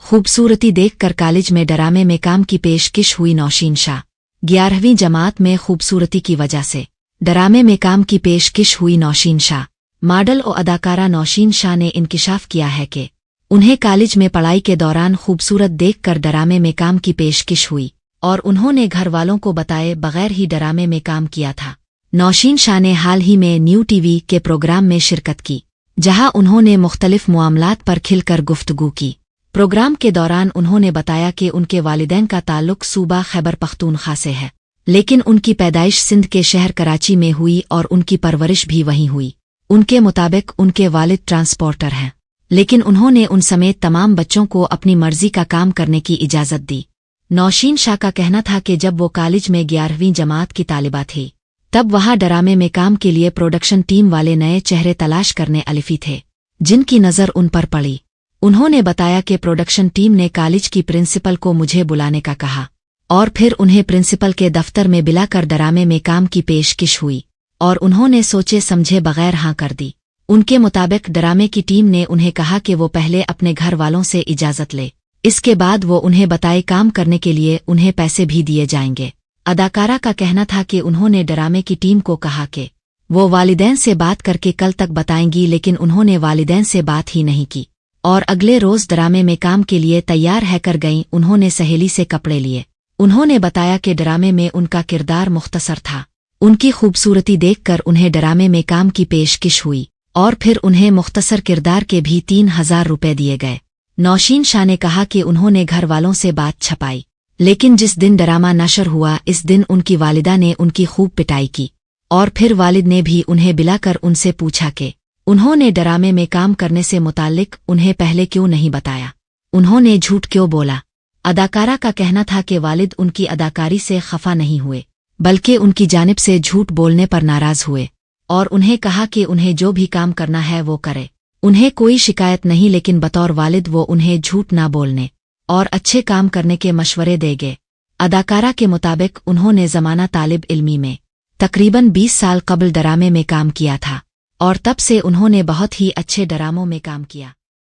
खूबसूरती देखकर कॉलेज में ड्रामे में काम की पेशकश हुई नौशीन शाह। 11वीं जमात में खूबसूरती की वजह से ड्रामे में काम की पेशकश हुई नौशीन शाह। मॉडल और अदाकारा नौशीन शाह ने इंकिशाफ किया है कि उन्हें कॉलेज में पढ़ाई के दौरान खूबसूरत देखकर ड्रामे में काम की पेशकश हुई और उन्होंने घर वालों को बताए बगैर ही ड्रामे में काम किया था। नौशीन शाह ने हाल ही में न्यू टीवी के प्रोग्राम में शिरकत की, जहां उन्होंने मुख्तलिफ मामलात पर खिलकर गुफ्तगू की। प्रोग्राम के दौरान उन्होंने बताया कि उनके वालिदैन का ताल्लुक सूबा खैबर पख्तूनख्वा से है, लेकिन उनकी पैदाइश सिंध के शहर कराची में हुई और उनकी परवरिश भी वहीं हुई। उनके मुताबिक उनके वालिद ट्रांसपोर्टर हैं, लेकिन उन्होंने उन समेत तमाम बच्चों को अपनी मर्जी का काम करने की इजाज़त दी। नौशीन शाह का कहना था कि जब वो कॉलेज में 11वीं जमात की तालिबा थी, तब वहां ड्रामे में काम के लिए प्रोडक्शन टीम वाले नए चेहरे तलाश करने अलिफी थे, जिनकी नज़र उन पर पड़ी। उन्होंने बताया कि प्रोडक्शन टीम ने कॉलेज की प्रिंसिपल को मुझे बुलाने का कहा और फिर उन्हें प्रिंसिपल के दफ्तर में बुलाकर ड्रामे में काम की पेशकश हुई और उन्होंने सोचे समझे बगैर हाँ कर दी। उनके मुताबिक ड्रामे की टीम ने उन्हें कहा कि वो पहले अपने घर वालों से इजाज़त ले, इसके बाद वो उन्हें बताए काम करने के लिए उन्हें पैसे भी दिए जाएंगे। अदाकारा का कहना था कि उन्होंने ड्रामे की टीम को कहा कि वो वालिदैन से बात करके कल तक बताएंगी, लेकिन उन्होंने वालिदैन से बात ही नहीं की और अगले रोज ड्रामे में काम के लिए तैयार है कर गईं। उन्होंने सहेली से कपड़े लिए। उन्होंने बताया कि ड्रामे में उनका किरदार मुख्तसर था। उनकी खूबसूरती देखकर उन्हें ड्रामे में काम की पेशकश हुई और फिर उन्हें मुख्तसर किरदार के भी 3000 रुपए दिए गए। नौशीन शाह ने कहा कि उन्होंने घर वालों से बात छपाई, लेकिन जिस दिन ड्रामा नशर हुआ इस दिन उनकी वालिदा ने उनकी खूब पिटाई की और फिर वालिद ने भी उन्हें बुलाकर उनसे पूछा कि उन्होंने ड्रामे में काम करने से मुताल्लिक उन्हें पहले क्यों नहीं बताया, उन्होंने झूठ क्यों बोला। अदाकारा का कहना था कि वालिद उनकी अदाकारी से खफा नहीं हुए, बल्कि उनकी जानिब से झूठ बोलने पर नाराज हुए और उन्हें कहा कि उन्हें जो भी काम करना है वो करे। उन्हें कोई शिकायत नहीं, लेकिन बतौर वालिद वो उन्हें झूठ ना बोलने और अच्छे काम करने के मशवरे देंगे। अदाकारा के मुताबिक उन्होंने ज़माना तालिब इल्मी में तकरीबन 20 साल कबल ड्रामे में काम किया था और तब से उन्होंने बहुत ही अच्छे ड्रामों में काम किया।